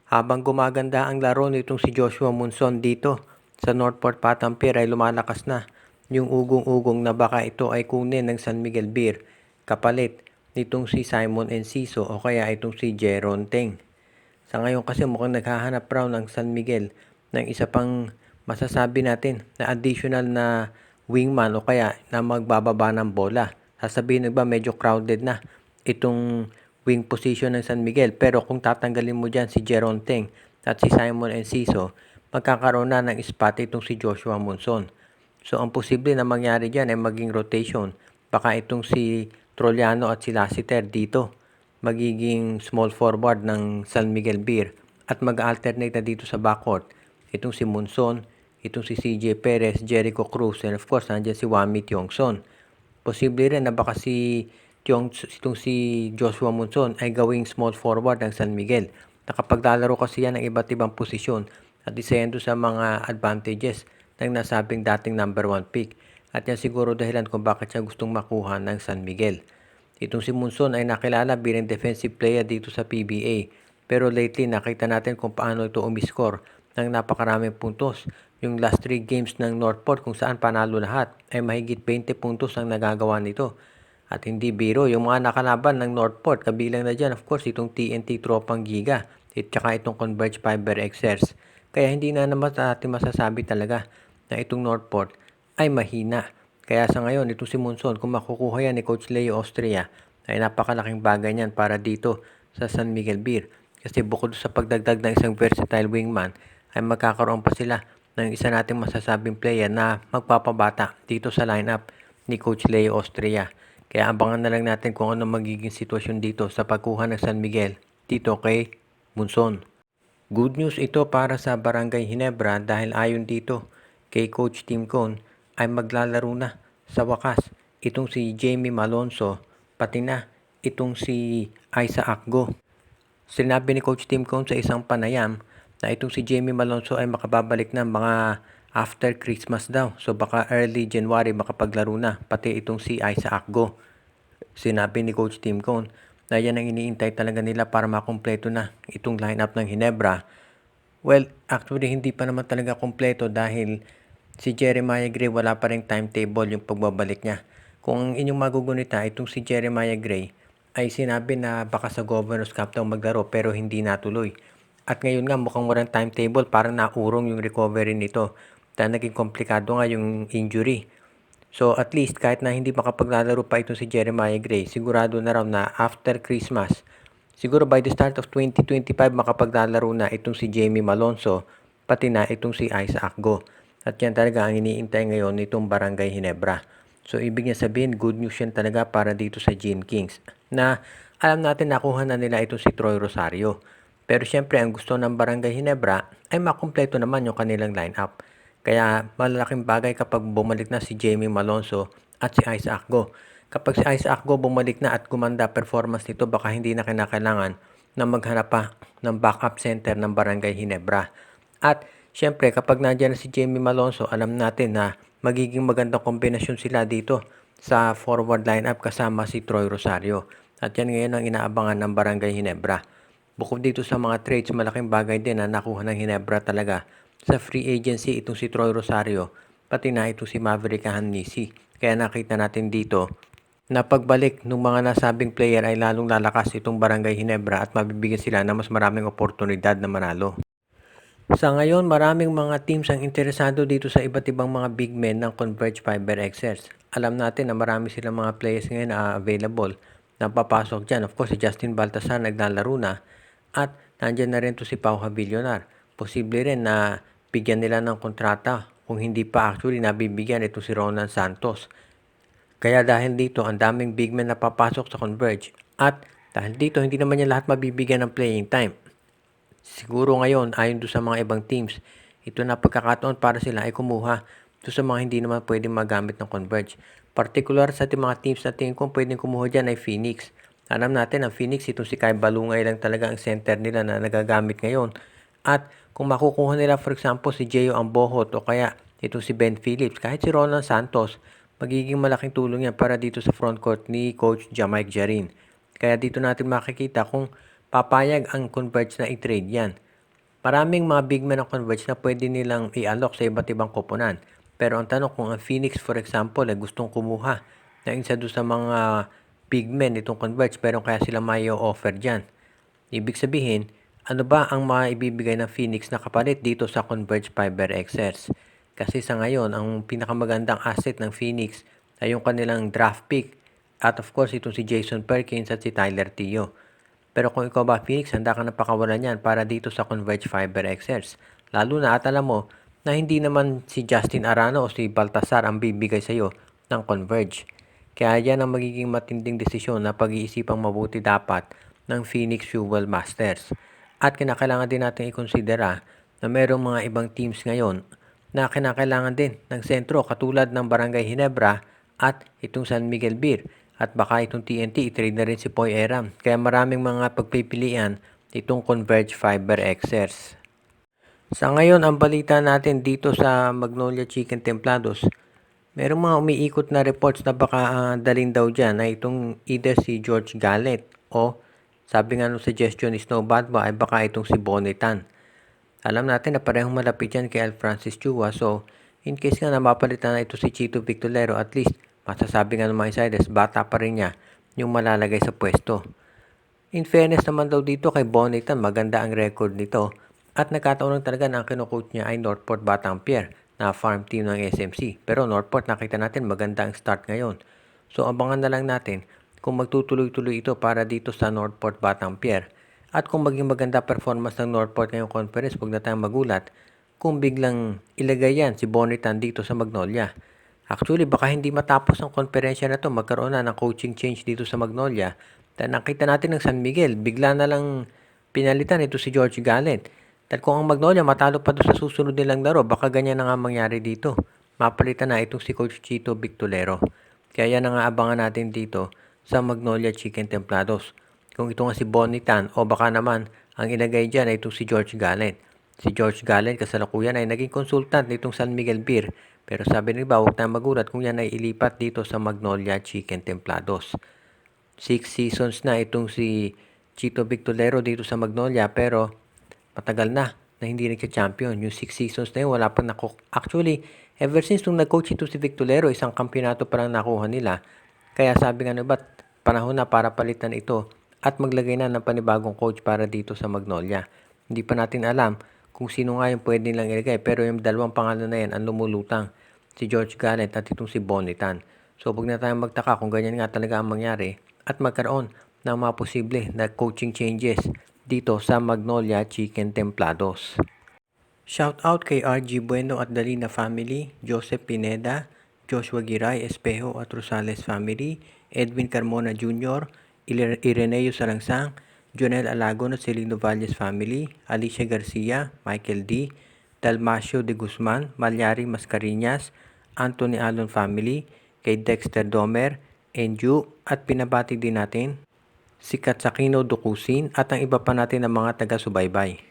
Habang gumaganda ang laro nitong si Joshua Monson dito sa Northport Patam Pier ay lumalakas na yung ugong-ugong na baka ito ay kunin ng San Miguel Beer kapalit nitong si Simon Enciso o kaya itong si Jeron Teng. Sa ngayon kasi mukhang naghahanap raw ng San Miguel ng isa pang masasabi natin na additional na wingman o kaya na magbababa ng bola. Sasabihin ba medyo crowded na itong wing position ng San Miguel, pero kung tatanggalin mo dyan si Jeron Teng at si Simon Enciso, magkakaroon na ng spot itong si Joshua Monson. So ang posible na mangyari dyan ay maging rotation. Baka itong si Trollano at si Lassiter dito magiging small forward ng San Miguel Beer at mag-alternate na dito sa backcourt. Itong si Monson, itong si CJ Perez, Jericho Cruz, and of course, nandiyan si Wami Tiongson. Posible rin na baka itong si Joshua Monson ay gawing small forward ng San Miguel. Nakapaglalaro kasi yan ng iba't ibang posisyon at isa yan sa mga advantages ng nasabing dating number 1 pick. At yan siguro dahilan kung bakit siya gustong makuha ng San Miguel. Itong si Monson ay nakilala bilang defensive player dito sa PBA. Pero lately nakita natin kung paano ito umiscore ng napakaraming puntos. Yung last 3 games ng Northport kung saan panalo lahat ay mahigit 20 puntos ang nagagawa nito. At hindi biro, yung mga nakalaban ng Northport, kabilang na dyan of course itong TNT Tropang Giga at saka itong Converge Fiber XRs. Kaya hindi na naman natin masasabi talaga na itong Northport ay mahina. Kaya sa ngayon, itong si Monson, kung makukuha yan ni Coach Leo Austria, ay napakalaking bagay niyan para dito sa San Miguel Beer. Kasi bukod sa pagdagdag ng isang versatile wingman, ay magkakaroon pa sila ng isa nating masasabing player na magpapabata dito sa lineup ni Coach Leo Austria. Kaya abangan na lang natin kung ano magiging sitwasyon dito sa pagkuha ng San Miguel dito kay Monson. Good news ito para sa Barangay Ginebra dahil ayon dito kay Coach Tim Cone ay maglalaro na sa wakas itong si Jamie Malonzo pati na itong si Isaac Go. Sinabi ni Coach Tim Cone sa isang panayam na itong si Jamie Malonzo ay makababalik na mga after Christmas daw. So baka early January makapaglaro na pati itong si Isaac Go. Sinabi ni Coach Tim Cone na yan ang iniintay talaga nila para makumpleto na itong lineup ng Ginebra. Well, actually hindi pa naman talaga kumpleto dahil si Jeremiah Gray wala pa ring timetable yung pagbabalik niya. Kung ang inyong magugunita, itong si Jeremiah Gray ay sinabi na baka sa Governor's Cup daw maglaro pero hindi natuloy. At ngayon nga mukhang walang timetable, parang naurong yung recovery nito. Dahil naging komplikado nga yung injury. So at least kahit na hindi makapaglalaro pa ito si Jeremiah Gray, sigurado na raw na after Christmas, siguro by the start of 2025 makapaglalaro na itong si Jamie Malonzo, pati na itong si Isaac Go. At yan talaga ang iniintay ngayon nitong Barangay Ginebra. So ibig niya sabihin, good news yan talaga para dito sa Gene Kings. Na alam natin nakuha na nila ito si Troy Rosario. Pero syempre ang gusto ng Barangay Ginebra ay makumpleto naman yung kanilang lineup. Kaya malalaking bagay kapag bumalik na si Jamie Malonzo at si Isaac Go. Kapag si Isaac Go bumalik na at gumanda performance nito, baka hindi na kinakailangan na maghanap pa ng backup center ng Barangay Ginebra. At syempre kapag nandiyan na si Jamie Malonzo, alam natin na magiging magandang kombinasyon sila dito sa forward lineup kasama si Troy Rosario. At yan ngayon ang inaabangan ng Barangay Ginebra. Bukod dito sa mga trades, malaking bagay din na nakuha ng Ginebra talaga sa free agency itong si Troy Rosario, pati na itong si Maverick Hanisi. Kaya nakita natin dito na pagbalik ng mga nasabing player ay lalong lalakas itong Barangay Ginebra at mabibigyan sila ng mas maraming oportunidad na manalo. Sa ngayon, maraming mga teams ang interesado dito sa iba't ibang mga big men ng Converge Fiber XRs. Alam natin na marami silang mga players ngayon na available na papasok dyan. Of course, si Justin Baltasar naglalaro na at nandyan na rin to si Pau Havillonar. Posible rin na bigyan nila ng kontrata kung hindi pa actually nabibigyan ito si Ronan Santos. Kaya dahil dito, ang daming big men na papasok sa Converge at dahil dito, hindi naman niya lahat mabibigyan ng playing time. Siguro ngayon, ayon doon sa mga ibang teams, ito na pagkakataon para sila ay kumuha doon sa mga hindi naman pwedeng magamit ng Converge. Particular sa ating mga teams na tingin kung pwedeng kumuha dyan ay Phoenix. Alam natin ang Phoenix, itong si Kai Balungay lang talaga ang center nila na nagagamit ngayon. At kung makukuha nila for example si Gio Ambohot o kaya itong si Ben Phillips, kahit si Roland Santos, magiging malaking tulong yan para dito sa frontcourt ni Coach Jamaic Jarin. Kaya dito natin makikita kung papayag ang Converge na i-trade yan. Maraming mga big men ng Converge na pwede nilang i-alok sa iba't ibang koponan. Pero ang tanong kung ang Phoenix for example ay gustong kumuha na isa doon sa mga big men itong Converge pero kaya sila may offer dyan. Ibig sabihin, ano ba ang maibibigay ng Phoenix na kapalit dito sa Converge Fiber XS? Kasi sa ngayon, ang pinakamagandang asset ng Phoenix ay yung kanilang draft pick at of course itong si Jason Perkins at si Tyler Teo. Pero kung ikaw ba Phoenix, handa ka na pakawalan yan para dito sa Converge Fiber XS. Lalo na at alam mo na hindi naman si Justin Arano o si Baltasar ang bibigay sa iyo ng Converge. Kaya yan ang magiging matinding desisyon na pag-iisipang mabuti dapat ng Phoenix Fuel Masters. At kinakailangan din natin ikonsidera na mayroong mga ibang teams ngayon na kinakailangan din ng sentro katulad ng Barangay Ginebra at itong San Miguel Beer. At baka itong TNT, i-trade na rin si Poy Eram. Kaya maraming mga pagpipilian itong Converge Fiber XS. Sa ngayon, ang balita natin dito sa Magnolia Chicken Templados, merong mga umiikot na reports na baka dalhin daw dyan na itong either si George Gallet o sabi nga nung suggestion ni Snow Badba ay baka itong si Bonitan. Alam natin na parehong malapit yan kay Al Francis Chua. So, in case nga na mapalitan na ito si Chito Victolero, at least masasabi nga ng mga insiders, bata pa rin niya yung malalagay sa pwesto. In fairness naman daw dito kay Bonitan, maganda ang record nito. At nagkataon lang talaga na ang kinukoach niya ay Northport Batangier na farm team ng SMC. Pero Northport nakita natin maganda ang start ngayon. So abangan na lang natin kung magtutuloy-tuloy ito para dito sa Northport Batangier. At kung maging maganda performance ng Northport ngayong conference, huwag na tayong magulat kung biglang ilagay yan si Bonitan dito sa Magnolia. Actually, baka hindi matapos ang konferensya na to, magkaroon na ng coaching change dito sa Magnolia. Dahil nakita natin ng San Miguel, bigla na lang pinalitan ito si George Gallet. Dahil kung ang Magnolia matalo pa doon sa susunod nilang laro, baka ganyan na nga mangyari dito. Mapalitan na itong si Coach Chito Victolero. Kaya yan na nga abangan natin dito sa Magnolia Chicken Templados. Kung ito nga si Bonitan o baka naman ang ilagay dyan ay itong si George Gallet. Si George Gallet kasalukuyan ay naging consultant nitong San Miguel Beer. Pero sabi ni ba, huwag tayong magulat kung yan ay ilipat dito sa Magnolia Chicken Templados. 6 seasons na itong si Chito Victolero dito sa Magnolia pero matagal na hindi nagka-champion. Yung 6 seasons na yun, wala pang Actually, ever since nung nag-coach ito si Victolero, isang kampyonato pa lang nakuha nila. Kaya sabi nga na ba't panahon na para palitan ito at maglagay na ng panibagong coach para dito sa Magnolia. Hindi pa natin alam kung sino nga yung pwede nilang ilagay. Pero yung dalawang pangalan na yan ang lumulutang. Si George Gallet at itong si Bonitan. So, huwag na tayong magtaka kung ganyan nga talaga ang mangyari at magkaroon ng mga posible na coaching changes dito sa Magnolia Chicken Templados. Shout out kay RG Bueno at Dalina family, Joseph Pineda, Joshua Giray Espejo at Rosales family, Edwin Carmona Jr., Ireneo Sarangsang, Jonel Alagon at Celino Valles family, Alicia Garcia, Michael D., Dalmacio de Guzman, Malyari Mascarinas, Anthony Alon family, kay Dexter Domer, Enju at pinabati din natin si Katsakino Dukusin at ang iba pa natin ng mga taga-subaybay.